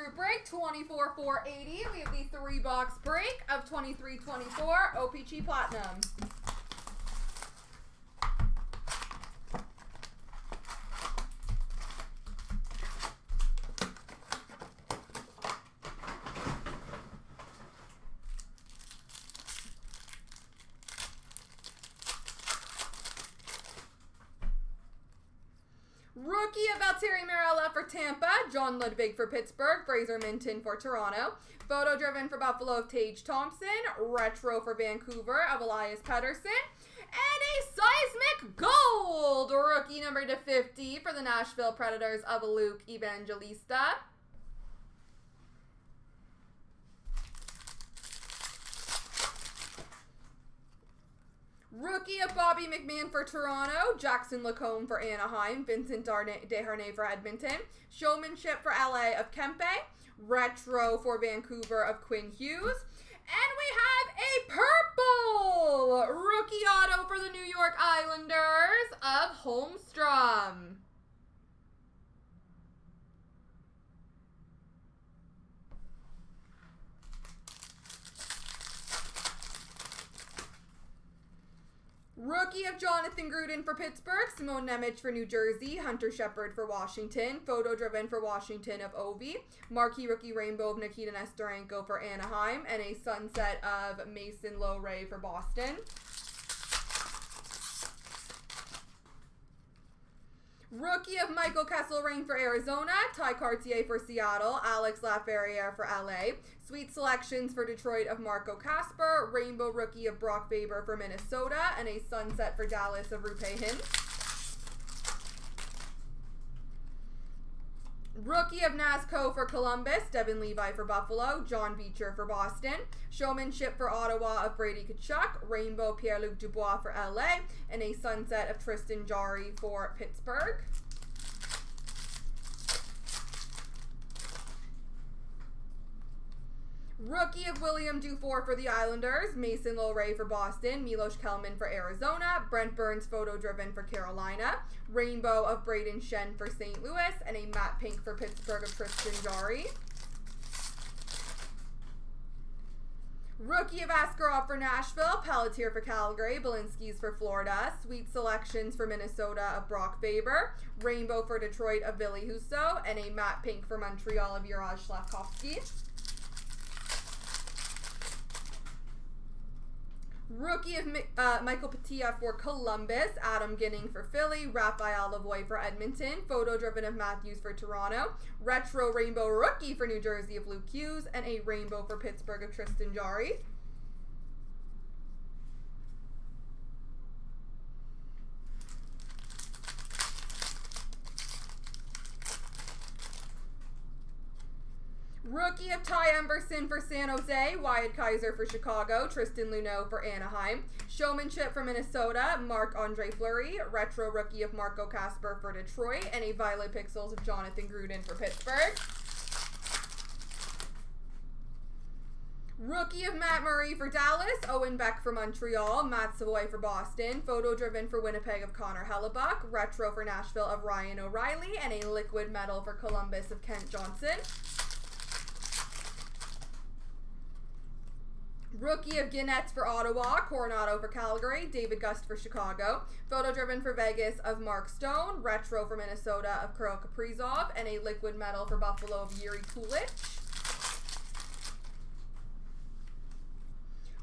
group break, 24,480. We have the 3-box break of 2324 OPC Platinum. Rookie of Valtteri Mirella for Tampa, John Ludwig for Pittsburgh, Fraser Minton for Toronto, photo driven for Buffalo of Tage Thompson, retro for Vancouver of Elias Pettersson, and a seismic gold rookie number /50 for the Nashville Predators of Luke Evangelista. Rookie of Bobby McMahon for Toronto, Jackson Lacombe for Anaheim, Vincent Desharnais for Edmonton, showmanship for LA of Kempe, retro for Vancouver of Quinn Hughes, and we have a purple rookie auto for the New York Islanders of Holmstrom. Rookie of Jonathan Gruden for Pittsburgh, Simone Nemec for New Jersey, Hunter Shepard for Washington, photo driven for Washington of Ovi, marquee rookie rainbow of Nikita Nesterenko for Anaheim, and a sunset of Mason Lohrei for Boston. Rookie of Michael Kesselring for Arizona, Ty Cartier for Seattle, Alex Laferriere for LA, sweet selections for Detroit of Marco Kasper, rainbow rookie of Brock Faber for Minnesota, and a sunset for Dallas of Roope Hintz. Rookie of Nazco for Columbus, Devin Levi for Buffalo, John Beecher for Boston, showmanship for Ottawa of Brady Tkachuk, rainbow Pierre-Luc Dubois for LA, and a sunset of Tristan Jarry for Pittsburgh. Rookie of William Dufour for the Islanders, Mason Lohrei for Boston, Milos Kelman for Arizona, Brent Burns photo driven for Carolina, rainbow of Braden Shen for St. Louis, and a matte pink for Pittsburgh of Tristan Jarry. Rookie of Askarov for Nashville, Pelletier for Calgary, Balinskis for Florida, sweet selections for Minnesota of Brock Faber, rainbow for Detroit of Ville Husso, and a matte pink for Montreal of Juraj Slavkovsky. Rookie of Michael Petilla for Columbus, Adam Ginning for Philly, Raphael Lavoie for Edmonton, photo driven of Matthews for Toronto, retro rainbow rookie for New Jersey of Luke Hughes, and a rainbow for Pittsburgh of Tristan Jarry. Rookie of Ty Emberson for San Jose, Wyatt Kaiser for Chicago, Tristan Luneau for Anaheim, showmanship for Minnesota, Marc-Andre Fleury, retro rookie of Marco Kasper for Detroit, and a violet pixels of Jonathan Gruden for Pittsburgh. Rookie of Matt Murray for Dallas, Owen Beck for Montreal, Matt Savoy for Boston, photo driven for Winnipeg of Connor Hellebuck, retro for Nashville of Ryan O'Reilly, and a liquid metal for Columbus of Kent Johnson. Rookie of Guinness for Ottawa, Coronado for Calgary, David Gust for Chicago, photo driven for Vegas of Mark Stone, retro for Minnesota of Kirill Kaprizov, and a liquid metal for Buffalo of Yuri Kulich.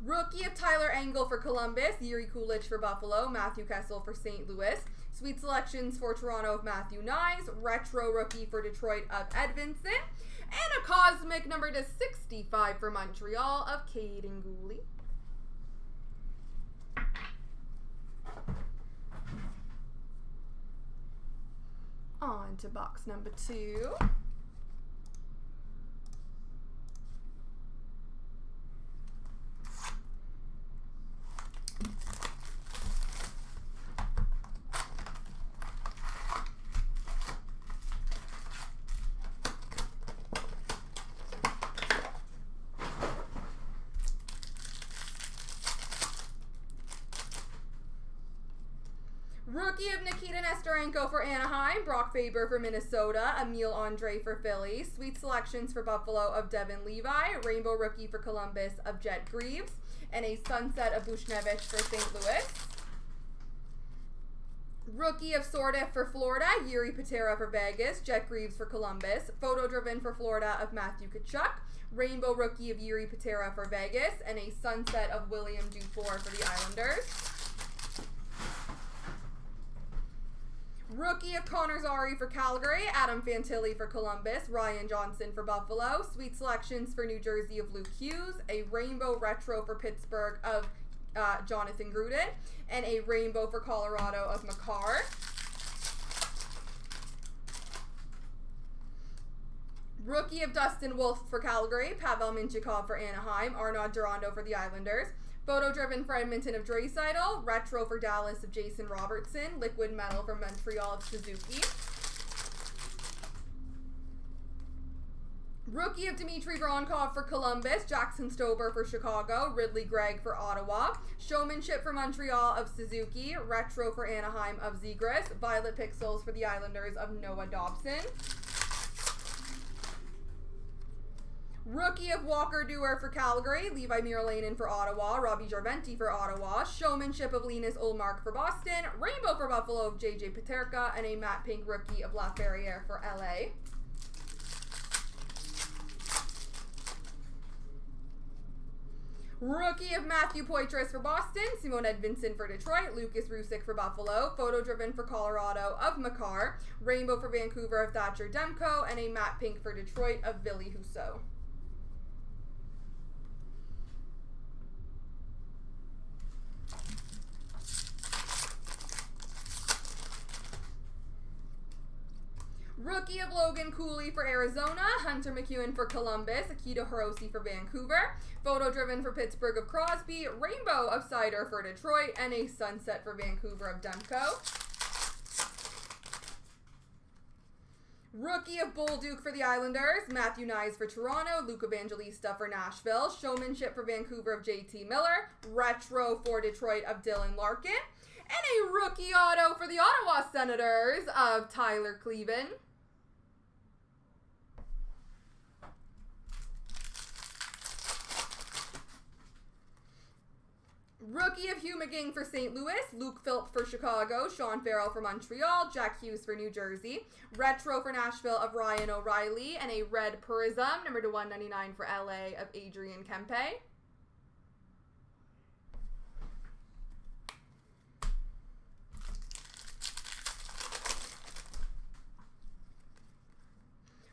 Rookie of Tyler Angle for Columbus, Yuri Kulich for Buffalo, Matthew Kessel for St. Louis, sweet selections for Toronto of Matthew Nyes, retro rookie for Detroit of Edvinson, and a cosmic number /65 for Montreal of Caden Gooley. On to box number 2. Rookie of Nikita Nesterenko for Anaheim, Brock Faber for Minnesota, Emil Andre for Philly, Sweet Selections for Buffalo of Devin Levi, Rainbow Rookie for Columbus of Jet Greaves, and a Sunset of Buchnevich for St. Louis. Rookie of Sordiff for Florida, Yuri Patera for Vegas, Jet Greaves for Columbus, Photo Driven for Florida of Matthew Tkachuk, Rainbow Rookie of Yuri Patera for Vegas, and a Sunset of William Dufour for the Islanders. Rookie of Connor Zary for Calgary, Adam Fantilli for Columbus, Ryan Johnson for Buffalo, Sweet Selections for New Jersey of Luke Hughes, a Rainbow Retro for Pittsburgh of Jonathan Gruden, and a Rainbow for Colorado of Makar. Rookie of Dustin Wolf for Calgary, Pavel Mintyukov for Anaheim, Arnaud Durando for the Islanders. Photo Driven for Edmonton of Draisaitl, Retro for Dallas of Jason Robertson, Liquid Metal for Montreal of Suzuki. Rookie of Dmitry Voronkov for Columbus, Jackson Stober for Chicago, Ridley Gregg for Ottawa, Showmanship for Montreal of Suzuki, Retro for Anaheim of Zegras, Violet Pixels for the Islanders of Noah Dobson. Rookie of Walker Duer for Calgary, Levi Miralainen for Ottawa, Robbie Jarventi for Ottawa, Showmanship of Linus Ullmark for Boston, Rainbow for Buffalo of JJ Peterka, and a matte pink rookie of Laferriere for LA. Rookie of Matthew Poitras for Boston, Simon Edvinsson for Detroit, Lucas Rusick for Buffalo, Photo Driven for Colorado of Makar, Rainbow for Vancouver of Thatcher Demko, and a matte pink for Detroit of Billy Husso. Rookie of Logan Cooley for Arizona, Hunter McEwen for Columbus, Akito Hirose for Vancouver, Photo Driven for Pittsburgh of Crosby, Rainbow of Sider for Detroit, and a Sunset for Vancouver of Demko. Rookie of Bolduc for the Islanders, Matthew Nyes for Toronto, Luke Evangelista for Nashville, Showmanship for Vancouver of JT Miller, Retro for Detroit of Dylan Larkin, and a rookie auto for the Ottawa Senators of Tyler Cleven. Rookie of Hugh McGing for St. Louis, Luke Philp for Chicago, Sean Farrell for Montreal, Jack Hughes for New Jersey, Retro for Nashville of Ryan O'Reilly, and a red Prism, number to 199 for LA of Adrian Kempe.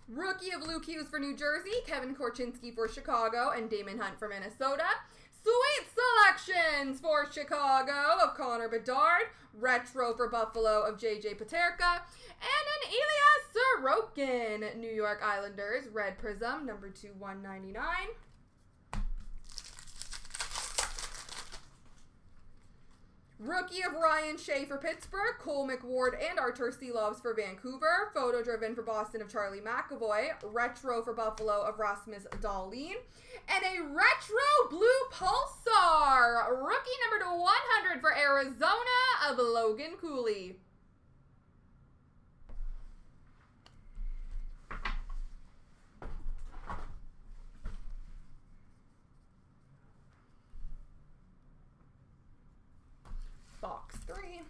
Rookie of Luke Hughes for New Jersey, Kevin Korchinski for Chicago, and Damon Hunt for Minnesota. Sweet Selections for Chicago of Connor Bedard, Retro for Buffalo of JJ Peterka, and an Ilya Sorokin, New York Islanders, red Prism, number 2/199. Rookie of Ryan Shea for Pittsburgh, Cole McWard and Artur Silovs for Vancouver, Photo Driven for Boston of Charlie McAvoy, Retro for Buffalo of Rasmus Dahlin, and a Retro Blue Pulsar, rookie number to 100 for Arizona of Logan Cooley. Box 3.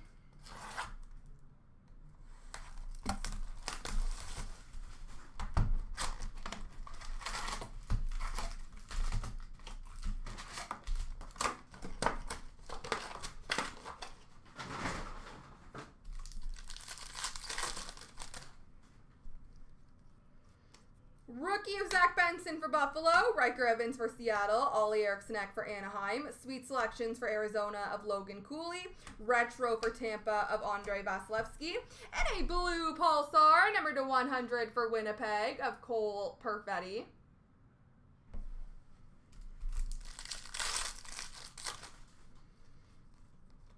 Rookie of Zach Benson for Buffalo, Riker Evans for Seattle, Ollie Eriksson for Anaheim, Sweet Selections for Arizona of Logan Cooley, Retro for Tampa of Andrei Vasilevsky, and a Blue Pulsar, number to 100 for Winnipeg of Cole Perfetti.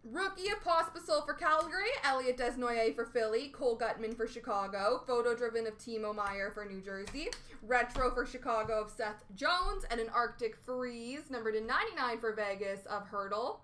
Rookie of Pospisil for Calgary, Elliot Desnoyers for Philly, Cole Gutman for Chicago, Photo Driven of Timo Meier for New Jersey, Retro for Chicago of Seth Jones, and an Arctic Freeze, number to 99 for Vegas of Hurdle.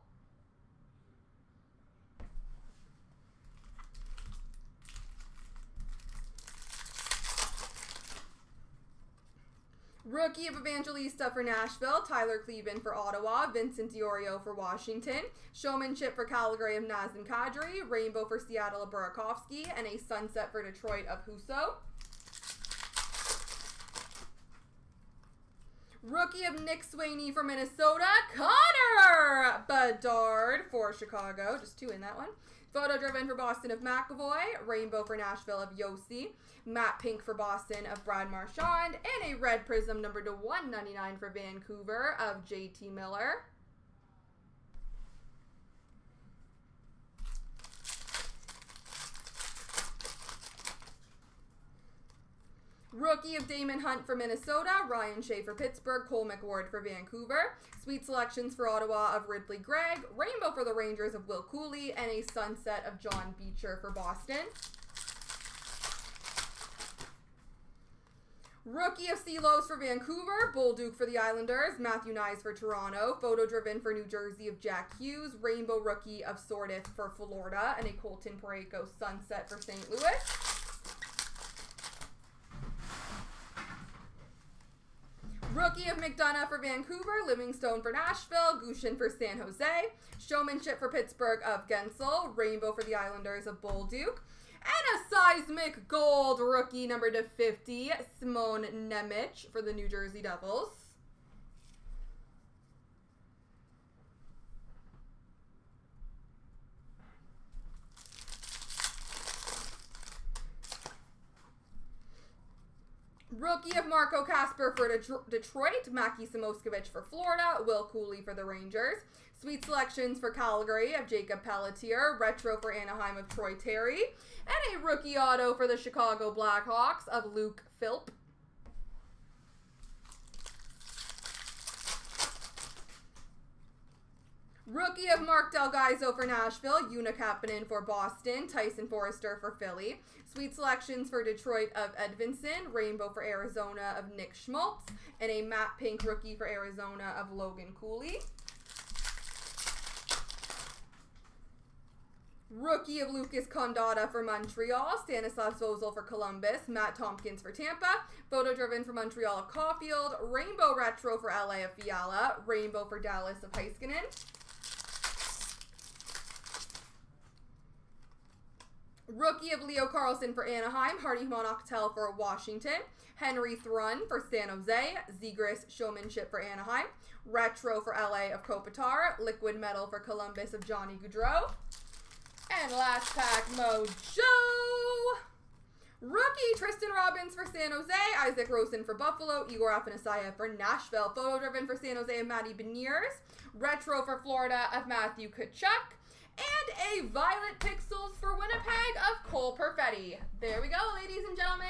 Rookie of Evangelista for Nashville, Tyler Cleveland for Ottawa, Vincent Diorio for Washington, Showmanship for Calgary of Nazem Kadri, Rainbow for Seattle of Burakovsky, and a Sunset for Detroit of Husso. Rookie of Nick Swaney for Minnesota, Connor Bedard for Chicago. Just 2 in that one. Photo driven for Boston of McAvoy, Rainbow for Nashville of Yossi, Matte Pink for Boston of Brad Marchand, and a red prism number to 199 for Vancouver of JT Miller. Rookie of Damon Hunt for Minnesota, Ryan Shea for Pittsburgh, Cole McWard for Vancouver. Sweet selections for Ottawa of Ridley Gregg, Rainbow for the Rangers of Will Cooley, and a Sunset of John Beecher for Boston. Rookie of Silos for Vancouver, Bolduc for the Islanders, Matthew Nyes for Toronto, Photo driven for New Jersey of Jack Hughes, Rainbow Rookie of Sordith for Florida, and a Colton Parayko Sunset for St. Louis. Rookie of McDonough for Vancouver, Livingstone for Nashville, Gushin for San Jose, Showmanship for Pittsburgh of Gensel, Rainbow for the Islanders of Bolduc, and a Seismic Gold rookie number to 50, Simone Nemec for the New Jersey Devils. Rookie of Marco Kasper for Detroit, Maki Samoskevich for Florida, Will Cooley for the Rangers. Sweet selections for Calgary of Jacob Pelletier, retro for Anaheim of Troy Terry, and a rookie auto for the Chicago Blackhawks of Luke Philp. Rookie of Mark Delgaizo for Nashville, Una Kapanen for Boston, Tyson Forrester for Philly. Sweet selections for Detroit of Edvinson, Rainbow for Arizona of Nick Schmaltz, and a matte pink rookie for Arizona of Logan Cooley. Rookie of Lucas Condotta for Montreal, Stanislav Svozil for Columbus, Matt Tompkins for Tampa, Photo driven for Montreal of Caulfield, Rainbow Retro for LA of Fiala, Rainbow for Dallas of Heiskanen. Rookie of Leo Carlson for Anaheim, Hardy Monactel for Washington, Henry Thrun for San Jose, Zegras Showmanship for Anaheim, Retro for LA of Kopitar, Liquid Metal for Columbus of Johnny Gaudreau, and last pack Mojo! Rookie Tristan Robbins for San Jose, Isaac Rosen for Buffalo, Igor Afanasyev for Nashville, Photo driven for San Jose of Matty Beniers, Retro for Florida of Matthew Tkachuk, and a Violet Pixels for Winnipeg of Cole Perfetti. There we go, ladies and gentlemen.